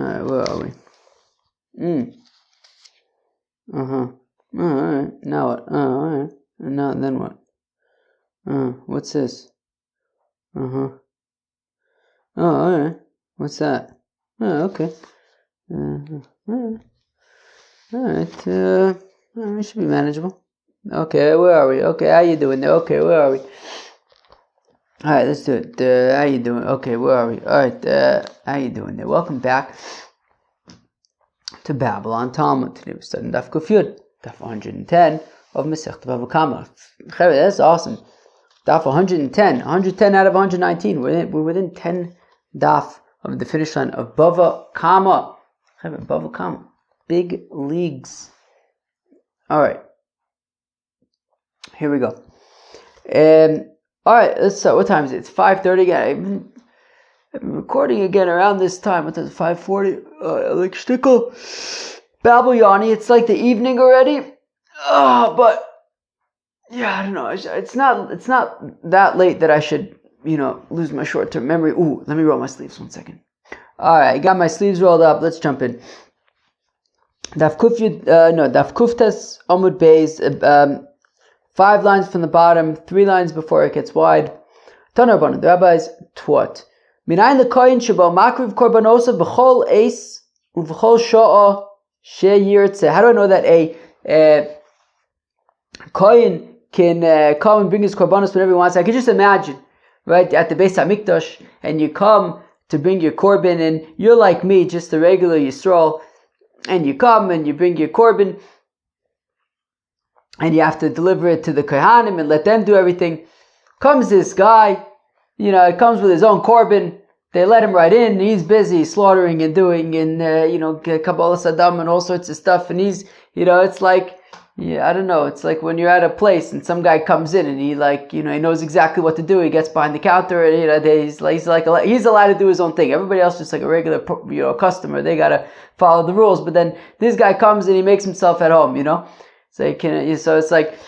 Alright, where are we? Alright. Now what? Alright. And now, then what? What's this? Oh, alright. What's that? Oh, okay. Alright. It should be manageable. Okay, where are we? Okay, how you doing there? Okay, where are we? Alright, let's do it. How you doing? Okay, where are we? Alright, how you doing there? Welcome back to Babylon Talmud. Today we're studying Daf Kuf Yud, Daf 110 of Masechet BavaKama. That's awesome. Daf 110 out of 119. We're within 10 daf of the finish line of BavaKama. BavaKama. Big leagues. Alright. Here we go. Alright, let's start. What time is it? It's 5:30 again. I've been recording again around this time. What time is it? 5:40? Like shtickle. Babel Yanni. It's like the evening already. But yeah, I don't know. It's not that late that I should, lose my short-term memory. Ooh, let me roll my sleeves 1 second. Alright, I got my sleeves rolled up. Let's jump in. Daf Kuftes Amud Beis, 5 lines from the bottom, 3 lines before it gets wide. Tanar Rabbanan, the rabbis taught. Minayin lekoyin shebo makriv korbanosav b'chol eis uv'chol sha'a sheyirtze. How do I know that a koyin can come and bring his korbanos whenever he wants? I can just imagine, right, at the Beis HaMikdash, and you come to bring your korban, and you're like me, just a regular Yisrael, and you come and you bring your korban, and you have to deliver it to the Kohanim and let them do everything. Comes this guy, it comes with his own korban. They let him right in. He's busy slaughtering and doing, and Kabbalah Saddam and all sorts of stuff. And he's, it's like, I don't know. It's like when you're at a place and some guy comes in and he he knows exactly what to do. He gets behind the counter and he's allowed to do his own thing. Everybody else just like a regular customer. They gotta follow the rules. But then this guy comes and he makes himself at home. So it's like,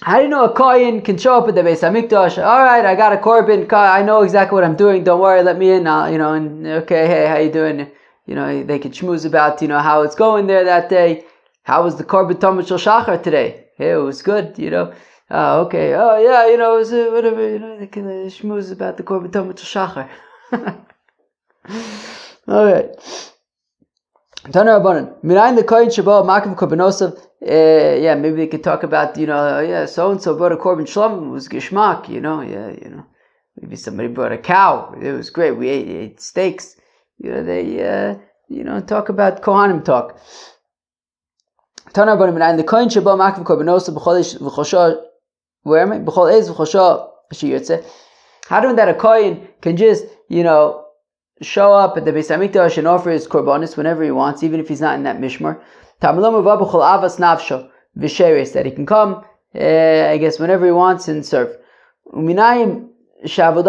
how do you know a kohen can show up at the Beis HaMikdash? All right, I got a korban. I know exactly what I'm doing. Don't worry, let me in. And okay, hey, how you doing? They can schmooze about how it's going there that day. How was the korban Talmud Shel Shachar today? Hey, it was good. Okay. Oh yeah, it was whatever. They can schmooze about the korban Talmud Shel Shachar. All right. Tanar Rabbanan, minayin lekoyin shebo makriv korbanosav. Maybe they could talk about, so and so brought a korban shlom, it was gishmak, maybe somebody brought a cow, it was great, we ate steaks, they talk about Kohanim talk. Tanar Rabbanan, minayin lekoyin shebo makriv korbanosav b'chol ez v'chosha sheyirtze. How do that a kohen can just, show up at the Beis HaMikdash and offer his korbanos whenever he wants, even if he's not in that mishmar. That he can come, I guess, whenever he wants and serve. And how do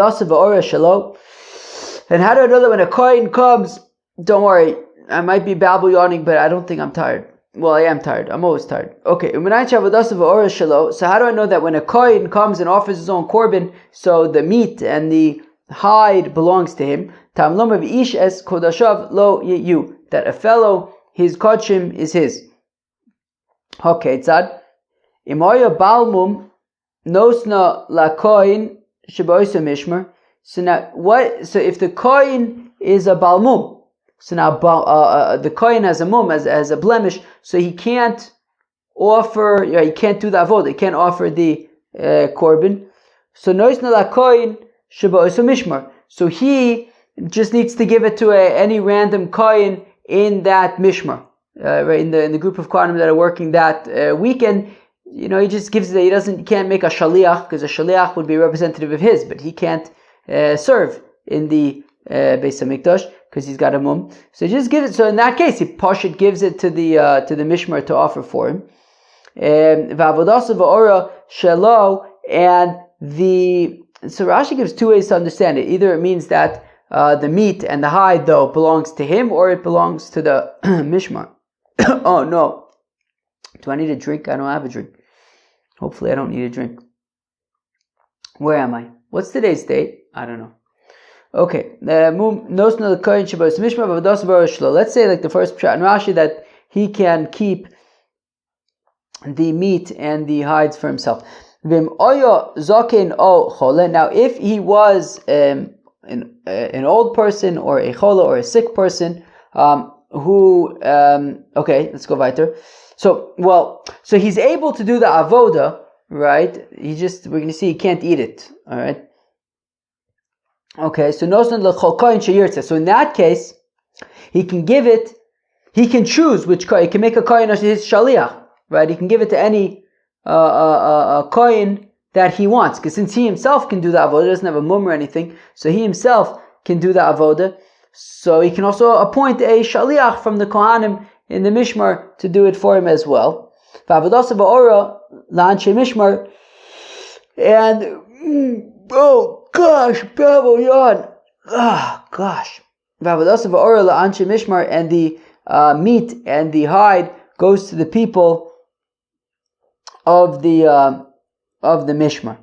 I know that when a kohen comes, don't worry, I might be babble yawning, but I don't think I'm tired. Well, I am tired. I'm always tired. Okay. So how do I know that when a kohen comes and offers his own korban, so the meat and the hide belongs to him? That a fellow, his kodshim is his. Okay, tzad. Imoya balmum nosna la koin sheboisa mishmer. So now, what? So if the koin is a balmum, so now the koin has a mum, as a blemish, so he can't offer. He can't do the avodah. He can't offer the korban. So nosna la koin sheboisa mishmer. So he just needs to give it to any random kohen in that mishmar, right, in the group of kohanim that are working that weekend. He just gives it. He can't make a shaliach, because a shaliach would be a representative of his, but he can't serve in the Beis HaMikdash because he's got a mum. So he just gives it. So in that case, he Pashit gives it to the mishmar to offer for him. V'avodasav v'ora shelo, and so Rashi gives 2 ways to understand it. Either it means that the meat and the hide, though, belongs to him, or it belongs to the mishmar. Oh no. Do I need a drink? I don't have a drink. Hopefully I don't need a drink. Where am I? What's today's date? I don't know. Okay, let's say like the first pshat in Rashi that he can keep the meat and the hides for himself. Now, if he was an old person or a chola or a sick person, okay, let's go weiter. So he's able to do the avoda, right? We're going to see he can't eat it, all right? Okay, so so in that case, he can give it, he can choose which kohen, he can make a kohen as his shaliach, right? He can give it to any kohen that he wants, because since he himself can do the avoda, doesn't have a mum or anything, so he himself can do the avoda, so he can also appoint a shaliach from the kohanim in the mishmar to do it for him as well. And oh gosh, Babylon. Ah, gosh. And the meat and the hide goes to the people of the mishmar.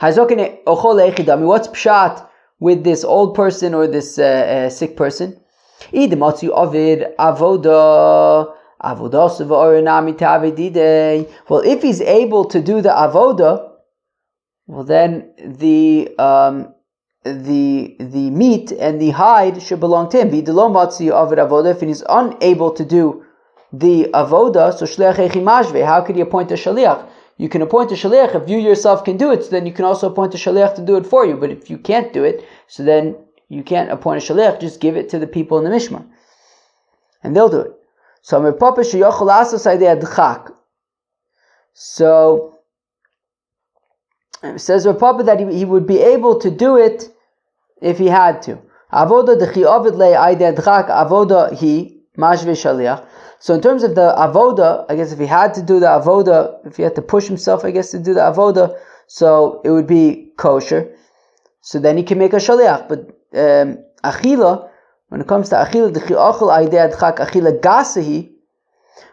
What's pshat with this old person or this sick person? Well, if he's able to do the avoda, well then the meat and the hide should belong to him. If he's unable to do the avoda, so how could he appoint a shaliach? You can appoint a shaliach if you yourself can do it, so then you can also appoint a shaliach to do it for you. But if you can't do it, so then you can't appoint a shaliach, just give it to the people in the mishmar, and they'll do it. So it says Rav Papa that he would be able to do it if he had to. Avoda dechi ovid le aidei adchak avoda hi mashve shaliach. So in terms of the avoda, I guess if he had to do the avoda, if he had to push himself, I guess, to do the avoda, so it would be kosher. So then he can make a shaliach. But achila, when it comes to achila dechi ochel aidei adchak achila gasahi,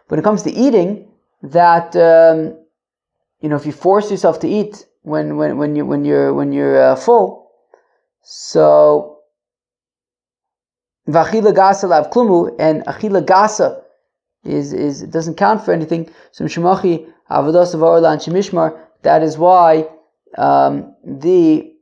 when it comes to eating, that if you force yourself to eat when you're full, so v'achila gasa lav klumu, and achila gasa is it doesn't count for anything. So mishmachi avodas avar lan shemishmar. That is why the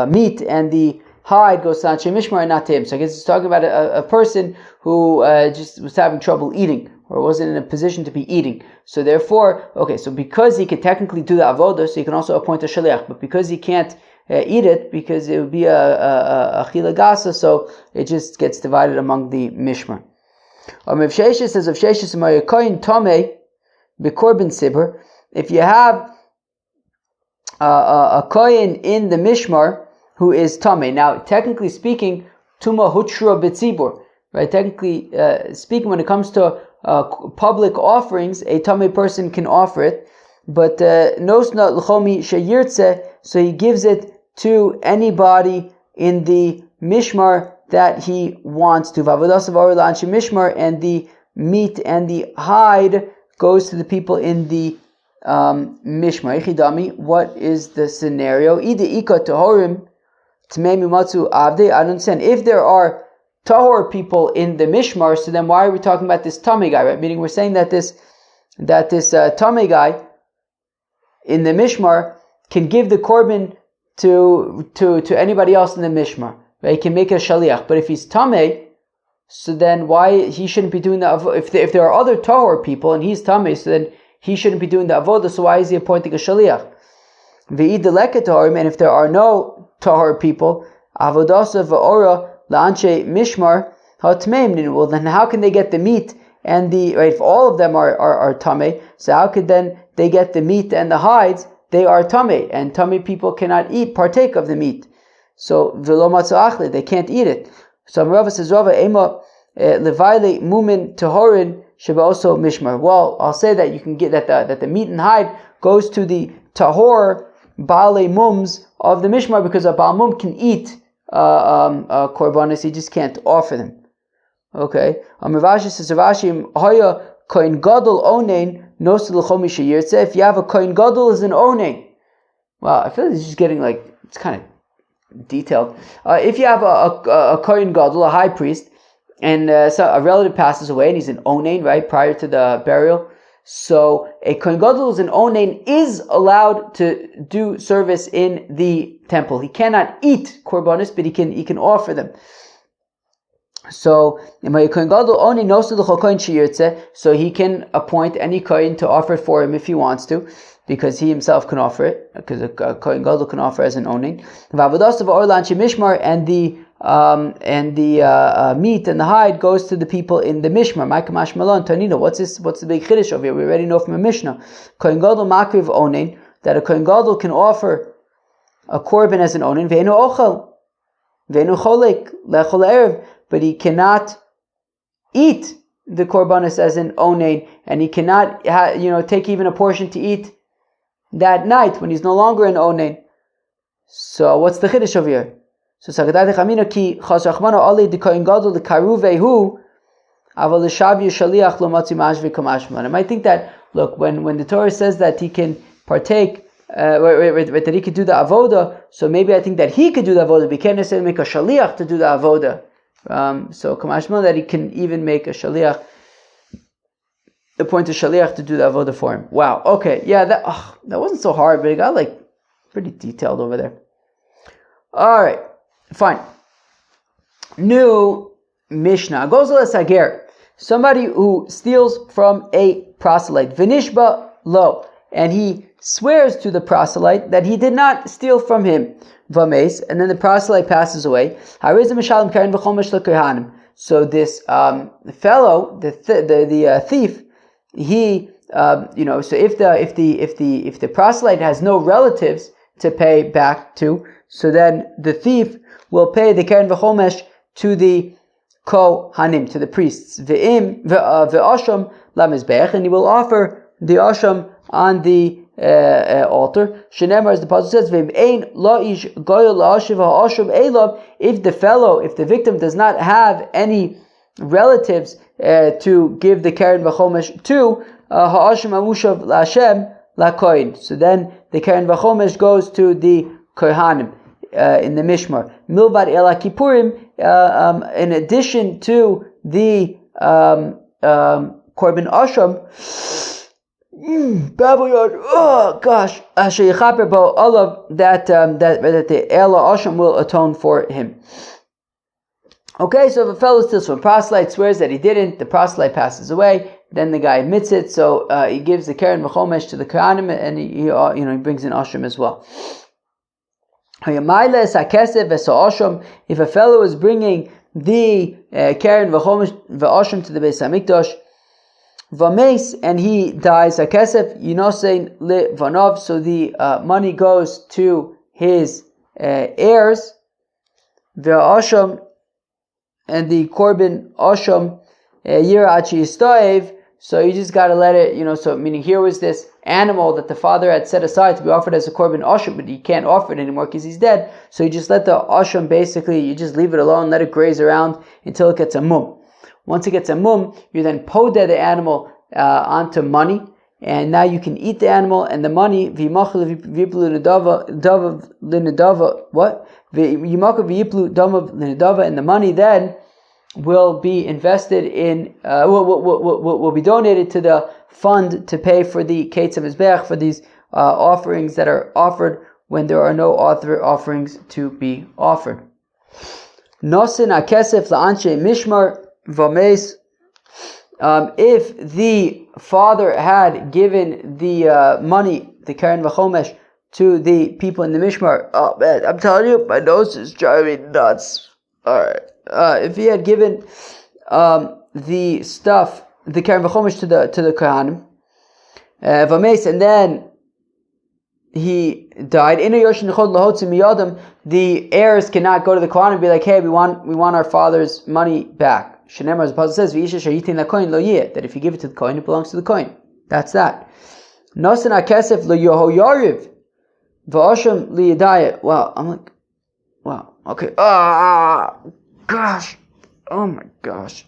meat and the hide goes to Anshe Mishmar and not to him. So I guess it's talking about a person who just was having trouble eating, or wasn't in a position to be eating. So therefore, so because he could technically do the avodah, so he can also appoint a shaliach, but because he can't eat it, because it would be a achila gasa, so it just gets divided among the mishmar. Rav Sheshes says, Rav Sheshes koyin tomei b'korban sibur. If you have a koyin in the mishmar who is tamei. Now, technically speaking, tuma hutra b'tzibur. Right? Technically speaking, when it comes to public offerings, a tamei person can offer it. But nosna l'chomi sheyirtze, so he gives it to anybody in the mishmar that he wants to. V'avodas v'or la'anshei mishmar, and the meat and the hide goes to the people in the mishmar. Ichidami, what is the scenario? Ida ika tahorim tmei mimatzu avdei. I don't understand. If there are tahor people in the mishmar, so then why are we talking about this tamei guy? Right? Meaning we're saying that this tamei guy in the mishmar can give the korban to anybody else in the mishmar. Right? He can make a shaliach. But if he's tamei, so then why he shouldn't be doing that? If there are other tahor people and he's tamei, so then he shouldn't be doing the avodah. So why is he appointing a shaliach? Ve'id deleket tahorim, and if there are no tahor people, avodasa v'ora la'anshe mishmar ha'tmeim. Well, then how can they get the meat and the right? If all of them are tamei, so how could then they get the meat and the hides? They are tamei, and tamei people cannot partake of the meat. So v'lo matzu achle, they can't eat it. So Rava says, Rava ema levayle mumin tahorin sheba also mishmar. Well, I'll say that you can get that the meat and hide goes to the tahor baalei mums of the mishmar, because a baal mum can eat korbanos, he just can't offer them. Okay. Ravashi says, Ravashi hoya kohen gadol onein nos l'chomi sheyirtze. If you have a kohen gadol as an onein, well, I feel like it's just getting it's kind of detailed. If you have a Kohen Gadol, a high priest, and so a relative passes away and he's an onain, right, prior to the burial, so a Kohen Gadol who's an onain is allowed to do service in the temple. He cannot eat korbanos, but he can offer them. So so he can appoint any kohen to offer it for him if he wants to, because he himself can offer it, because a kohen gadol can offer as an onin. And the meat and the hide goes to the people in the mishmar. What's this? What's the big chiddush over here? We already know from a mishnah. Kohen gadol makriv onin, that a kohen gadol can offer a korban as an onin. Ve'enu ochel, ve'enu cholek lechol erev. But he cannot eat the korbanos as an onain, and he cannot, take even a portion to eat that night when he's no longer an onain. So what's the chiddush over here? So Sagadat Chamina ki chasachmano ali de kohen gadol de karuvehu aval l'shavi shaliach lo matzi mashvi kamashman. I might think that, look, when the Torah says that he can partake, that he could do the avoda, so maybe I think that he could do the avoda. We can't necessarily make a shaliach to do the avoda. So kamashman that he can even make a shaliach, appoint a shaliach to do the avoda for him. Wow. Okay. Yeah. That wasn't so hard, but it got pretty detailed over there. All right. Fine. New Mishnah. Gozel sager. Somebody who steals from a proselyte. Vinishba lo, and he swears to the proselyte that he did not steal from him. Vames, and then the proselyte passes away. So this fellow, the thief, he, so if the proselyte has no relatives to pay back to, so then the thief will pay the keren v'chomesh to the kohanim, to the priests. Ve'asham lamizbech, and he will offer the asham on the altar. Shenemar, as the pasuk says, if the victim does not have any relatives to give the keren v'chomesh to, ha'asham amushav la'ashem la'koyin. So then the keren v'chomesh goes to the kohanim in the mishmar. Milvad el kippurim, in addition to the korban asham. Babylon, oh gosh, that the Ela Asham will atone for him. Okay, so if a fellow steals from a proselyte, swears that he didn't, the proselyte passes away, then the guy admits it, so he gives the keren v'chomesh to the kohanim, and he brings in asham as well. If a fellow is bringing the keren v'chomesh to the Beis Hamikdash, Vames, and he dies, Akesef Yinosein Le Vanov, so the money goes to his heirs, the Asham, and the Korban Asham Yirachi Istaev, so you just gotta let it, so meaning here was this animal that the father had set aside to be offered as a Korban Asham, but he can't offer it anymore because he's dead, so you just let the Asham, basically, you just leave it alone, let it graze around until it gets a mum. Once it gets a mum, you then podeh the animal onto money, and now you can eat the animal and the money. And the money then will be invested in, will be donated to the fund to pay for the Kates of Mizbeach, for these offerings that are offered when there are no offerings to be offered. Nosin akesef la'anshe mishmar. Vames, if the father had given the money, the keren v'chomesh, to the people in the mishmar, oh man, I'm telling you, my nose is driving me nuts. Alright. If he had given the stuff, the keren v'chomesh to the kohanim, Vames, and then he died, the heirs cannot go to the kohanim and be like, hey, we want our father's money back. Shenemar, as the pasuk says, that if you give it to the kohen, it belongs to the kohen. That's that. Nosen akesef lo yehoyariv v'asham liyadaya. Wow, I'm like, wow, okay. Gosh, oh my gosh.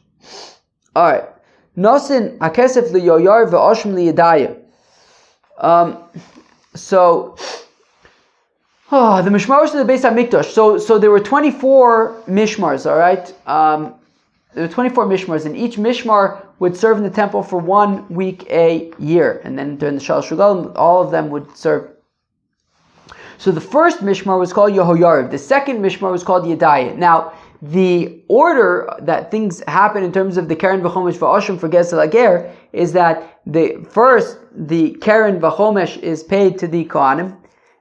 All right. Nosen akesef lo yehoyariv v'asham liyadaya. So Oh, the mishmaros of the Beis Hamikdash. So there were 24 mishmars, all right? There were 24 mishmars, and each mishmar would serve in the temple for 1 week a year. And then during the Shalosh Regalim, all of them would serve. So the first mishmar was called Yehoyariv. The second mishmar was called Yedayah. Now, the order that things happen in terms of the Keren V'chomesh V'Asham for Gezel Ager is that the Keren V'chomesh is paid to the Kohanim,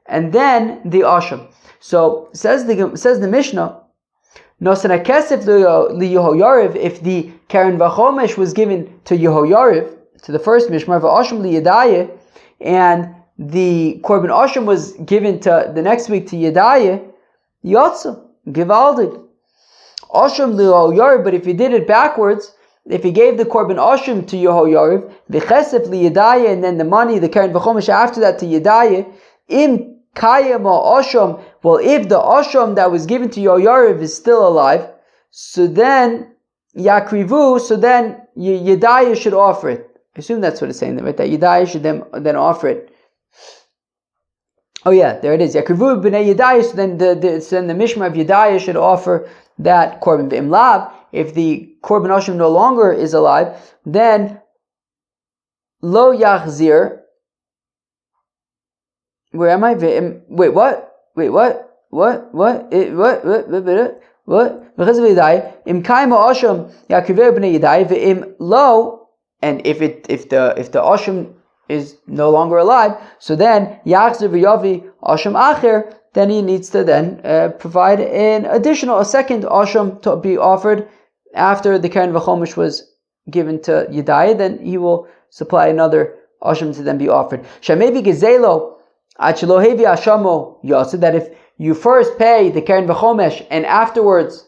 and then the Asham. So says the Mishnah, Nosana Kesef li Yehoyariv, if the Keren V'chomesh was given to Yehoyariv, to the first Mishmar, V'Asham li Yedayah, and the Korban Asham was given to the next week to Yedayah, Yotza, Givaldig. Asham li Yehoyariv, but if you did it backwards, if he gave the Korban Asham to Yehoyariv, V'Chesef li Yedayah, and then the money, the Keren V'chomesh after that to Yedayah, Im Kayam Asham, well, if the Asham that was given to Yehoyariv is still alive, so then Yakrivu, so then Yedayah should offer it. I assume that's what it's saying, right? That Yedayah should then offer it. Oh yeah, there it is. Yakrivu b'nei Yedayah, so then the Mishmar of Yedayah should offer that Korban. V'imlav, if the Korban Asham no longer is alive, then Lo Yachzir. Where am I? Wait, what? What? Because of Yedayah, Im Kaima Asham Yakiver b'nei Yedayah, v'im Lo, and if the Asham is no longer alive, so then Yachzir v'Yavi Asham Acher, then he needs to then provide a second Asham to be offered after the Keren V'chomesh was given to Yedayah. Then he will supply another Asham to then be offered. Shamevi Gezelo. That if you first pay the Keren V'chomesh and afterwards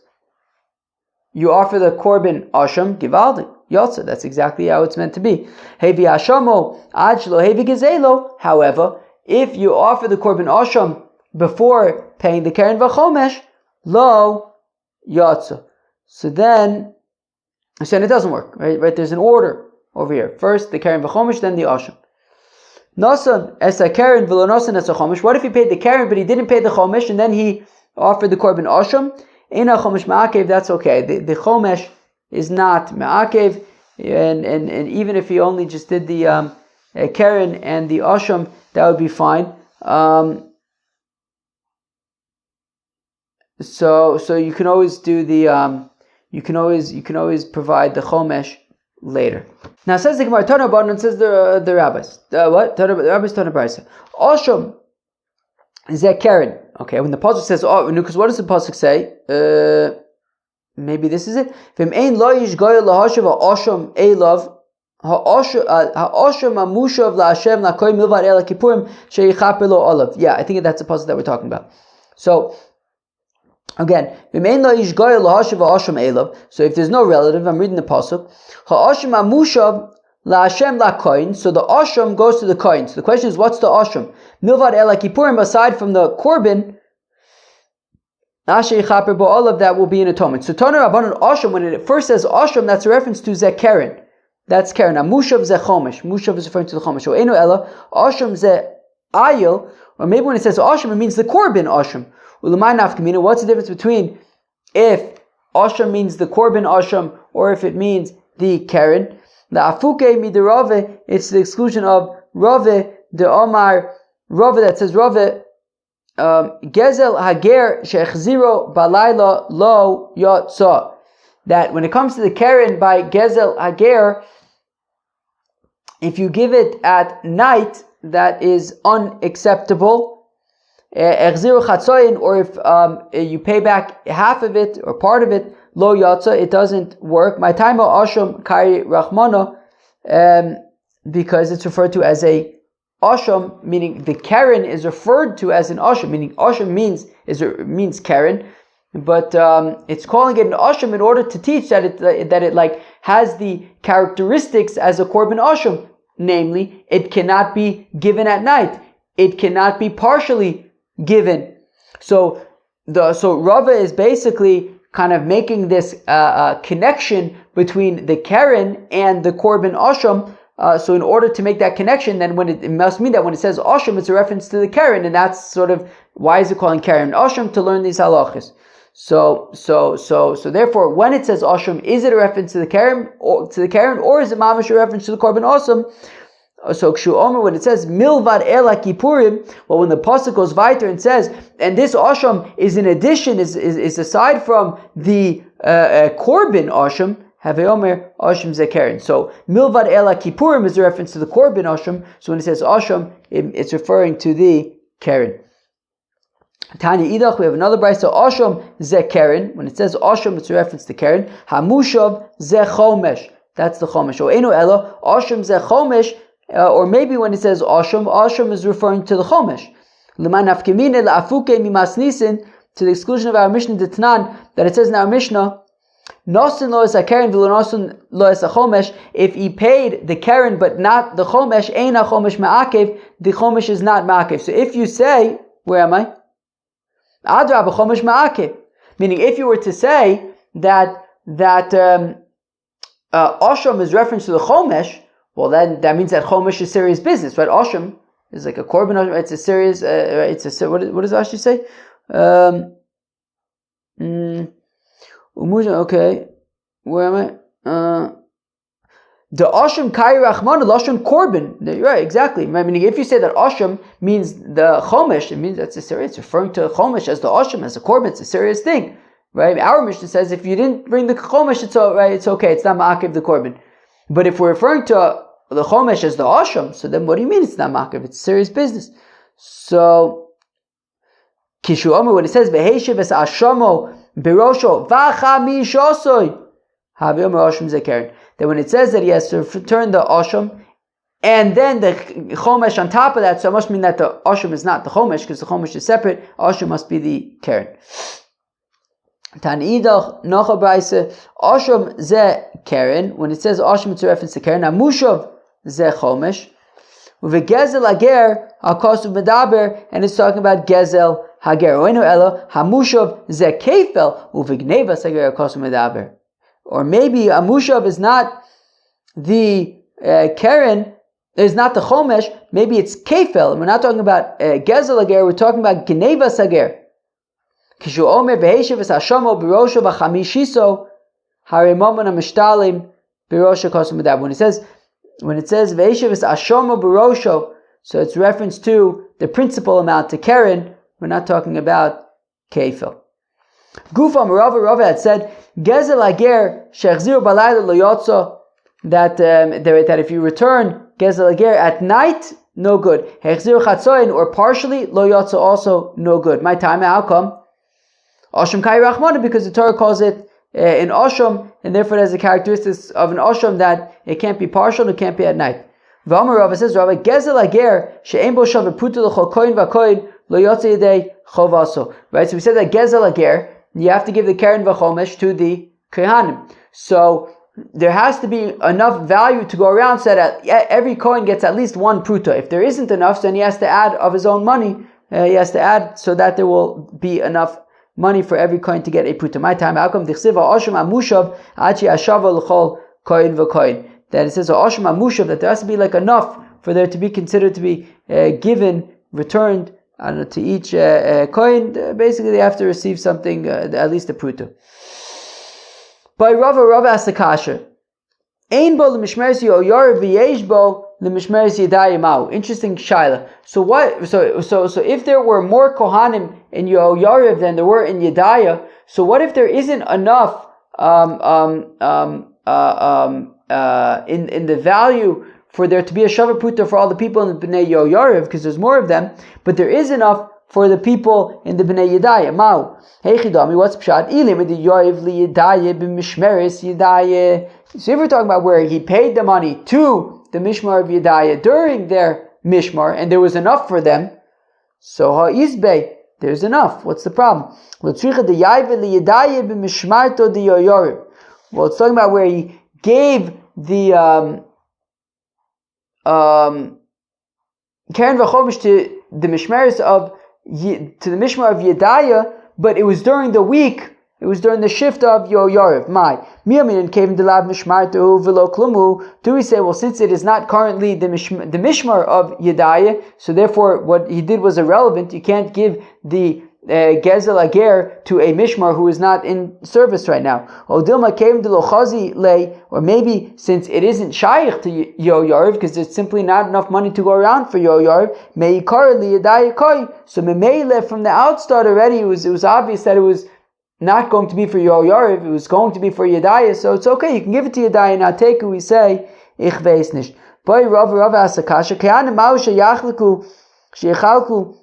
you offer the Korban Asham, Givaldi, Yotza. That's exactly how it's meant to be. Hevi Ashamo, Achlo Hevi Gezelo. However, if you offer the Korban Asham before paying the Keren V'chomesh, Lo Yotza. So then it doesn't work, right? There's an order over here. First the Keren V'chomesh, then the Asham. Nasan esa Keren v'lo nasan esa chomesh. What if he paid the Keren but he didn't pay the chomesh and then he offered the Korban Asham? Eina chomesh ma'akev. That's okay. The chomesh is not ma'akev, and even if he only just did the Keren and the Asham, that would be fine. So you can always do the you can always provide the chomesh later. Now says the Gemara, Tana Banan, says the rabbis. What? The rabbis Tana Brisa. Asham is that Keren. Okay, when the pasuk says, because what does the pasuk say? Maybe this is it. V'im ein lo yishgoy lahashav ha'asham elav ha'asham amushav la'ashem la'koy milvad el kippurim sheyichaper lo olav. Yeah, I think that's the pasuk that we're talking about. So again, so if there's no relative, I'm reading the pasuk. Ha'asham amushav la'ashem la'koin. So the asham goes to the koin. So the question is, what's the asham? Milvad el kippurim, aside from the korban, all of that will be an atonement. So Tana Rabbanan asham, when it first says asham, that's a reference to zekeren. That's keren. Amushav ze chomesh. Mushav is referring to the chomesh. Or eno ella asham ze ayil. Or maybe when it says asham, it means the korban asham. What's the difference between if asham means the korban asham or if it means the keren? The afuke midirave, it's the exclusion of rave, the omar rave that says rave gezel hager shechziro balayla lo yotza. That when it comes to the keren by gezel hager, if you give it at night, that is unacceptable. Or if you pay back half of it or part of it, lo yatsa, it doesn't work. My time asham kari rachmana, because it's referred to as a asham, meaning the keren is referred to as an asham, meaning asham means keren, but it's calling it an asham in order to teach that it like has the characteristics as a korban asham, namely it cannot be given at night, it cannot be partially given. So Rava is basically kind of making this connection between the keren and the korban asham So in order to make that connection, then when it must mean that when it says Osham, it's a reference to the Karen, and that's sort of why is it calling Karen Osham, to learn these halachas. So therefore, when it says Osham, is it a reference to the Karen, or is it mamash a reference to the Korban Osam? So Kshu Omer, when it says Milvad Ela Kippurim, well, when the pasuk goes weiter and says, and this Osham is in addition, is aside from the Korban Osham, Have Omer Osham Zekeren. So Milvad Ela Kippurim is a reference to the Korban Osham. So when it says Osham, it's referring to the Karen. Tanya Idach, we have another brayso, Osham Ze Keren. When it says Osham, it's a reference to Keren. Hamushav Ze Chomesh. That's the Chomesh. Or Eno Ela, Osham Ze Chomesh, or maybe when it says Osham is referring to the Chomesh. L'man Afkemine La'afuke Mimas Nisin, to the exclusion of our Mishnah D'Tnan, that it says in our Mishnah, Nosin lo es a Keren v'lo nosin lo es a Chomesh. If he paid the Keren but not the Chomesh, ein a Chomesh ma'akev, the Chomesh is not ma'akev. So if you say, where am I? Adrab Chomesh ma'akev. Meaning, if you were to say that Osham is reference to the Chomesh, well, then that means that Chomesh is serious business, right? Osham is like a korban. It's a serious. What does Rashi say? Okay, where am I? The Osham Kai Rachman Lashon Korban. Right, exactly. Meaning, if you say that Osham means the Chomesh, it means that's a serious. It's referring to Chomesh as the Osham, as a korban. It's a serious thing, right? Our Mishnah says if you didn't bring the Chomesh, it's all right. It's okay. It's not ma'akev the korban. But if we're referring to the Chomesh as the Osham, so then what do you mean it's not ma'akev? It's serious business. So Kishu Omer, when it says V'heishev es Ashamo Birosho V'chamishosoy Havi Omer Osham Zekeren, that when it says that he has to return the Osham and then the Chomesh on top of that, so it must mean that the Osham is not the Chomesh, because the Chomesh is separate. Osham must be the Keren. Tanidach Nocha Braise Osham Ze Keren. When it says Osham, it's a reference to Keren. Amushav Ze Chomesh. Uvegezel Hager Hakosuv Medaber, and it's talking about Gezel Hager. Oinu Ela Hamushav Ze Kefel Uvegneva Hager Hakosuv Medaber. Or maybe Amushav is not the Keren, is not the Chomesh. Maybe it's Kefel. We're not talking about Gezel Hager. We're talking about Gneva Hager. Kishu Omer Beheshev es Hashamo Birosho B'chamishiso Harimomon Amishtalim Birosho Kosu Medab. When it says Beheshev es Hashamo Birosho, so it's reference to the principal amount to Keren. We're not talking about Kefil. Gufa Rava had said Gezel Hager Shechzir Balayla Lo Yotzo, that if you return Gezel Hager at night, no good. Hechzir Chatzoin, or partially Lo Yotzo, also no good. My time, how come? Osham Kai Rachmana, because the Torah calls it an Osham, and therefore it has the characteristics of an Osham that it can't be partial, it can't be at night. V'amar Rava says, Rava, Gezel Hager, she'ein bo shav putu l'chol koyin v'koyin, lo yotze yedei chovaso. Right, so we said that Gezel Hager, you have to give the Keren v'chomesh to the Kohanim. So there has to be enough value to go around so that every Kohen gets at least one pruta. If there isn't enough, then he has to add of his own money. He has to add so that there will be enough money for every coin to get a pruta. My time, how come dichsiva osham amushav achi ashava l'chol koin v'koin? That it says osham amushav, that there has to be like enough for there to be considered to be given, returned to each coin. Basically, they have to receive something, at least a pruta. By Rava asked the kasha, ein bo l'mishmeres yoyar v'yesh bo l'mishmeres yedayim au. Interesting shaila. So what? So if there were more kohanim in Yoyariv than there were in Yedaya, so what if there isn't enough in the value for there to be a Shava Pruta for all the people in the Bnei Yoyariv, because there's more of them, but there is enough for the people in the Bnei Yedaya. Mau. Hey Chidami, what's Pshat? Ilim the Yoyariv li Yedaya b'mishmeres Yedaya. So if we're talking about where he paid the money to the Mishmar of Yedaya during their Mishmar, and there was enough for them, so ha'izbei, there's enough. What's the problem? Well, it's talking about where he gave the Keren v'chomesh to the Mishmar of Yedaya, but it was during the week It was during the shift of Yo Yariv. Do we say, well, since it is not currently the mishmar of Yedaya, so therefore what he did was irrelevant. You can't give the Gezel Ager to a mishmar who is not in service right now. Or maybe since it isn't shaykh to Yo Yariv, because there's simply not enough money to go around for Yo Yariv, so Memele from the outstart already, it was obvious that it was not going to be for Yo Yariv, it was going to be for Yedaya, so it's okay, you can give it to Yedaya. Now take it, we say, Ich weiß nicht. Boy, Rav Asakasha, Kehanim Mausha Yachliku, Shechalku,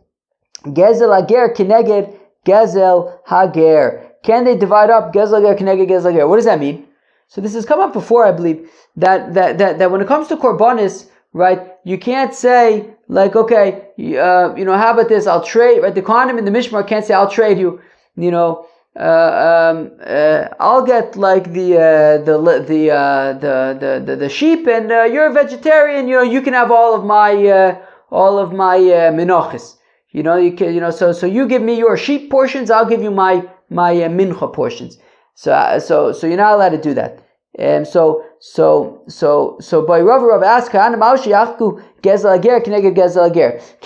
Gezel Hager, Keneged, Gezel Hager. Can they divide up Gezel Hager, Keneged, Gezel Hager? What does that mean? So this has come up before, I believe, that when it comes to Korbanis, right, you can't say, like, okay, how about this, I'll trade, right, the Kohanim in the Mishmar can't say, I'll trade you, I'll get like the sheep, and you're a vegetarian. You can have all of my minochis. So you give me your sheep portions, I'll give you my mincha portions. So you're not allowed to do that. So by Rav asked, can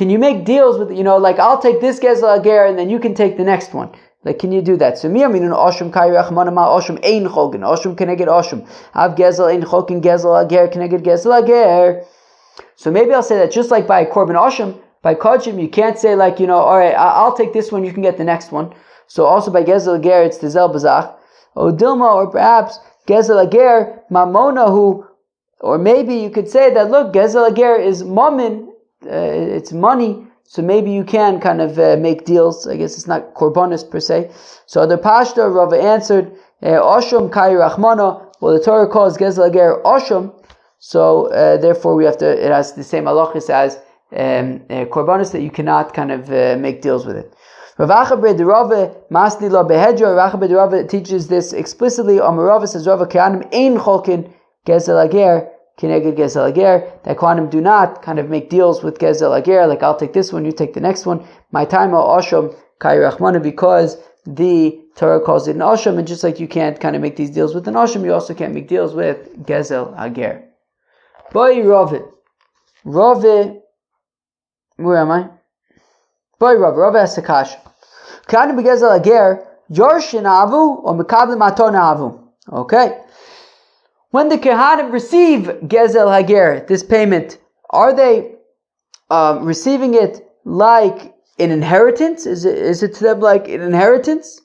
you make deals with, like I'll take this gezel ager and then you can take the next one? Like, can you do that? So oshum kayrach ma oshum ein chogen oshum keneged oshum av gezel ein chogen gezel ager keneged gezel ager. So maybe I'll say that just like by korban oshum, by kodshim, you can't say like, all right, I'll take this one, you can get the next one. So also by gezel ager, it's the zel bazach. O dilma, or perhaps gezel ager mamonahu, or maybe you could say that, look, gezel ager is mammon, it's money. So maybe you can kind of make deals. I guess it's not korbanis per se. So the Pashta, Rava answered, Oshum kai rachmana. Well, the Torah calls gezel ager Oshum. So therefore we have to, it has the same halachis as korbanis, that you cannot kind of make deals with it. Rav Achabre de Rava masni lo behedra. Rav Achabre de Rava teaches this explicitly. Rava says, Rava kehanim ein cholkin gezel ager Keneged Gezel Ager, that Kohanim do not kind of make deals with Gezel Ager, like I'll take this one, you take the next one. My time Osham Kai Rachmana, because the Torah calls it an Osham, and just like you can't kind of make these deals with an Osham, you also can't make deals with Gezel Ager. Boy Rave, where am I? Boy Rave Asakash. Kohanim Gezel Ager, Yorshin Avu or Mekabel Maton Avu. Okay. When the Kehanim receive Gezel Hager, this payment, are they receiving it like an inheritance? Is it to them like an inheritance?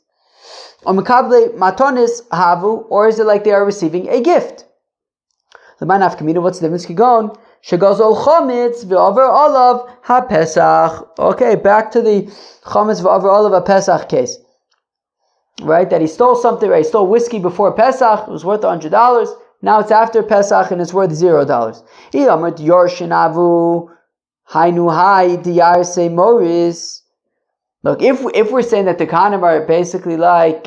Or Mekable Matonis Havu, or is it like they are receiving a gift? The man Kamina, what's the difference? Kigon Shegazol Chometz v'Over Olav HaPesach. Okay, back to the Chometz v'Over Olav HaPesach case. Right, that he stole something, right? He stole whiskey before Pesach, it was worth $100. Now it's after Pesach and it's worth $0. Ilamert Yorshin Avu Hainu Hai Diyarse Moris. Look, if we're saying that the Kohanim are basically like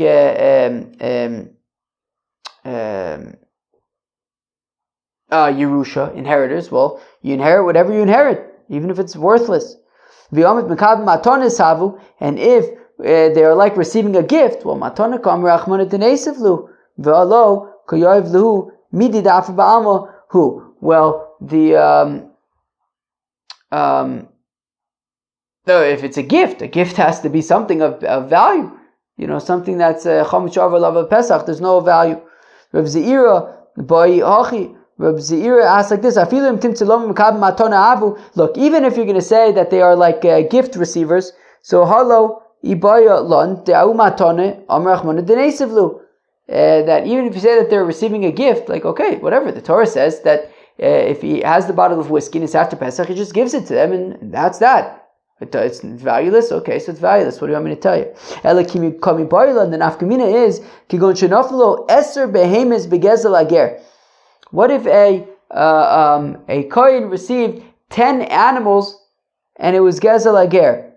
Yerusha, inheritors, well, you inherit whatever you inherit, even if it's worthless. V'yomit Mekab Matonis Havu, and if they are like receiving a gift, well, Matona Kam Rachmana Denesivlu V'alo Koyoiv Luhu Midi Dafar Ba'alma Hu. Well, if it's a gift has to be something of value. Something that's Chometz Sha'avar Lav Pesach, there's no value. Rav Zeira, Boi Hachi, Rav Zeira asks like this, look, even if you're going to say that they are like gift receivers, so halo, Ibaya Lon, De'au Matone, Amrachmana Denesivlu. That even if you say that they're receiving a gift, like, okay, whatever, the Torah says that if he has the bottle of whiskey and it's after Pesach, he just gives it to them, and that's that. It's valueless, okay, so it's valueless. What do you want me to tell you? Elakimi kami barila, and the nafkamina is kigon shenaflo eser behemes begezel ager. What if a kohen received 10 animals and it was gezel ager?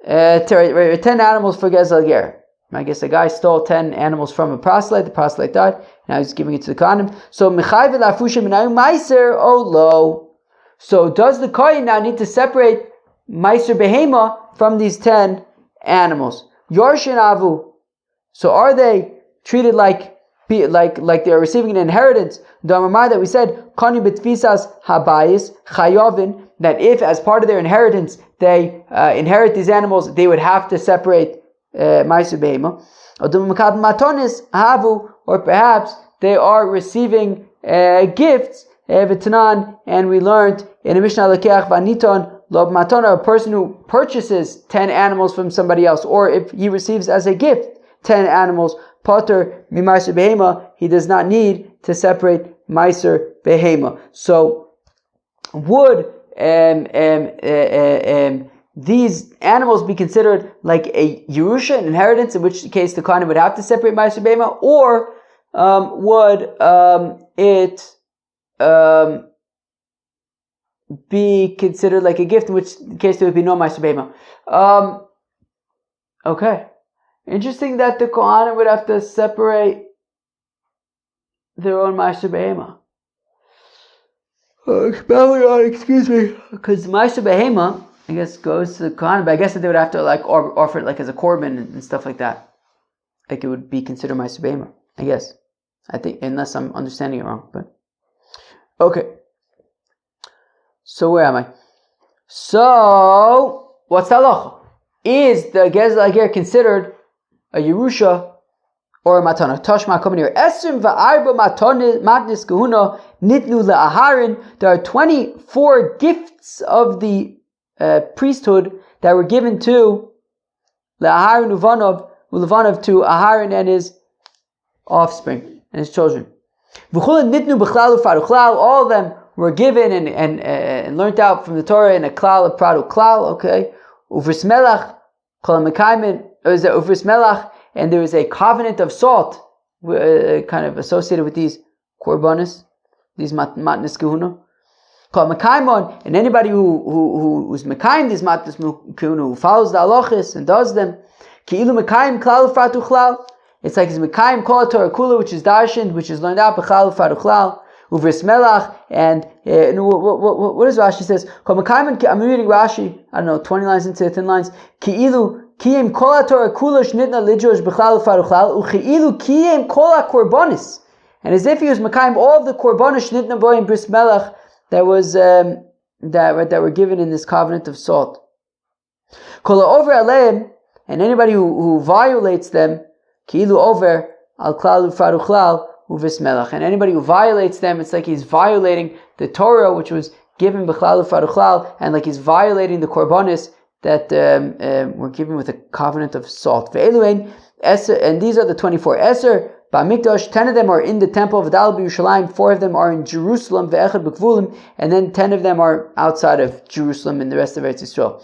10 animals for gezel ager. I guess a guy stole 10 animals from a proselyte. The proselyte died. Now he's giving it to the kohanim. So mechayv lafusha minayu meiser olo. So does the kohen now need to separate meiser behema from these 10 animals? Yorshin avu. So are they treated like they're receiving an inheritance? The Amar that we said, Kani betfisas habayis chayovin, that if as part of their inheritance they inherit these animals, they would have to separate ma'aser behema. Or perhaps they are receiving gifts, and we learned in a Mishnah Lekeach Vaniton Lob Matona, a person who purchases 10 animals from somebody else, or if he receives as a gift 10 animals, Potter Mimaiser Behema, he does not need to separate Maiser Behema. So would these animals be considered like a Yerusha, an inheritance, in which case the Kohanim would have to separate Maiser Behema, or would it be considered like a gift, in which case there would be no Maiser Behema? Okay. Interesting that the Kohanim would have to separate their own Maiser Behema. Excuse me. Because Maiser Behema, I guess, goes to the Kohanim, but I guess that they would have to offer it as a korban and stuff like that. Like it would be considered Maiser Behema, I guess. I think, unless I'm understanding it wrong, but okay. So where am I? So what's the halacha? Is the Gezel Ager considered a Yerusha or a Matana? Tashma coming here. Esrim va'arba matnis kahuna nitnu le'aharin. There are 24 gifts of the priesthood that were given to le'aharin uvanov to Aharon and his offspring and his children. All of them were given and learnt out from the Torah in a klal of pradu klal. Okay, uvris melach kol mekaymin. Uvris melach, and there was a covenant of salt, kind of associated with these korbanos, these matnis kahuna. Kol mekaymon, and anybody who's mekayim these matnis kahuna, who follows the halachos and does them, ki'ilu mekayim klal of pradu klal. It's like his mekayim kol Torah kula, which is darshan, which is learned out b'chal of pradu klal. Uvris melach, and what does Rashi says? I'm reading Rashi, I don't know, 20 lines into the thin lines. Ki'ilu kiyem kol Torah kula shnitna lidrosh b'chal ufaruchal uchi'ilu kiyem kol korbanis, and as if he was mekayim all of the korbanis shnitna boyim bris melach that was that were given in this covenant of salt. Kol over aleim, and anybody who violates them, ki'ilu over al klal ufaruchal. And anybody who violates them, it's like he's violating the Torah, which was given b'chlal u'faruchlal, and like he's violating the korbanos that were given with a covenant of salt. And these are the 24. Eser ba'mikdash, 10 of them are in the temple of Dal b'Yushalayim, 4 of them are in Jerusalem, ve'echad b'kvulim, and then 10 of them are outside of Jerusalem in the rest of Eretz Yisrael.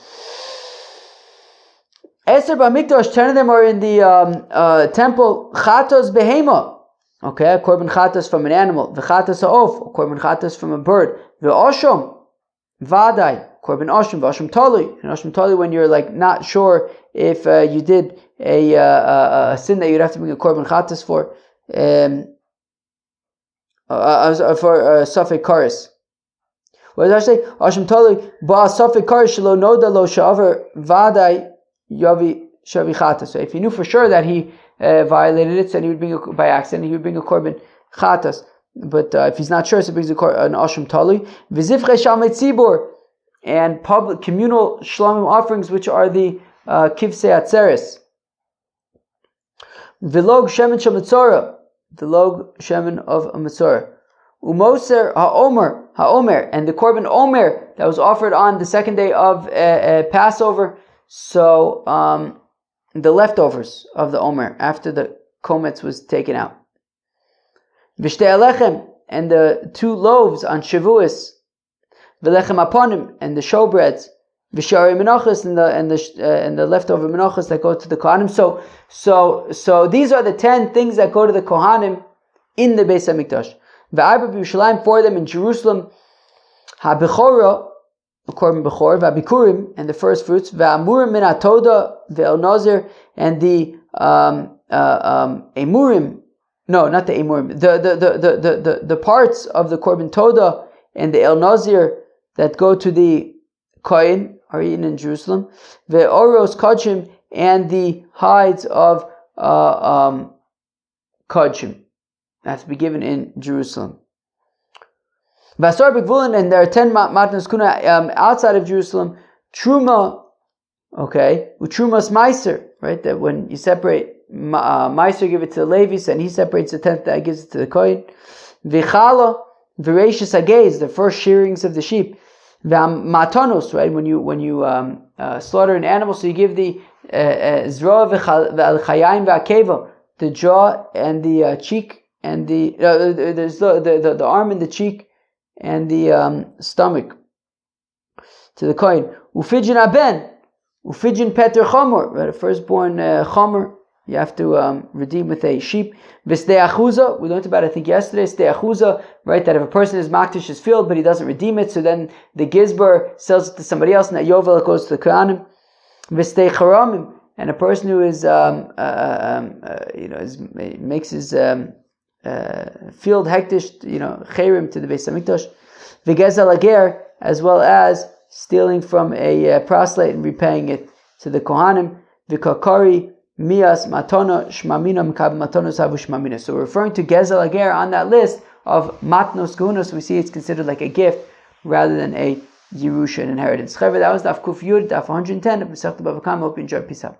Eser ba'mikdash, 10 of them are in the temple, chatos behema. Okay, a korban chatas from an animal, v'chatas ha'of, a korban chatas from a bird, v'oshom, vadai, korban oshom, v'oshom tali, and oshom tali when you're like not sure if you did a sin that you'd have to bring a korban chatas for safek karis. What does that say? Oshom tali ba safek karis shelo noda lo sha'aver vadai yavi shavi chatas. So if you knew for sure that he violated it, so he would bring by accident, he would bring a korban chatas. But if he's not sure, so he brings an asham tali. V'zivche shalmei tzibur, and public communal shlamim offerings, which are the kivsei atzeres. V'log shemen shel mitzora, the log shemen of a mitzora. Umoser ha'omer, and the korban omer that was offered on the second day of Passover. So the leftovers of the omer after the kometz was taken out. V'shtei alechem, and the 2 loaves on Shavuos. V'lechem aponim, and the showbreads. V'shari menachos, and the leftover menachos that go to the kohanim. So these are the 10 things that go to the kohanim in the Beis Hamikdash. V'arba b'Yushalayim, 4 of them in Jerusalem. Ha'bechora, korban bechor, v'abikurim, and the first fruits, v'amurim min hatoda ve'el nazir, and the emurim, no, not the emurim, the parts of the korban toda and the el nazir that go to the kohen are eaten in Jerusalem. Ve'oros kachim, and the hides of kodshim. Has to be given in Jerusalem. Vasar b'gvulin, and there are 10 matnos kuna outside of Jerusalem. Truma, okay, utrumas meiser, right? That when you separate meiser, give it to the Levis, and he separates the tenth that gives it to the Kohen. Vichala, veracious agez, the first shearings of the sheep. Matanos, right? When you slaughter an animal, so you give the zroa v'chayim v'akeva, the jaw and the cheek, and the arm and the cheek and the stomach to the Kohen. Ufidjin aben, ufidjin peter chomer, right? A firstborn chomer, you have to redeem with a sheep. V'stei achuza, we learned about it, I think yesterday, stei achuza, right? That if a person is makdish his field but he doesn't redeem it, so then the gizbar sells it to somebody else, and that yovel goes to the kohanim. V'stei charamim, and a person who is makes his field hektish, cherim to the Beis Hamikdash. V'gezel ager, as well as stealing from a proselyte and repaying it to the kohanim. V'kakari mias matona shmamina mkab matonos havu shmamina. So we're referring to gezel ager on that list of matnos kuhunos. We see it's considered like a gift rather than a Yerusha, an inheritance. That was Daf Kuf Yud, Daf 110 of Masechta BavaKama. Hope you enjoyed. Peace out.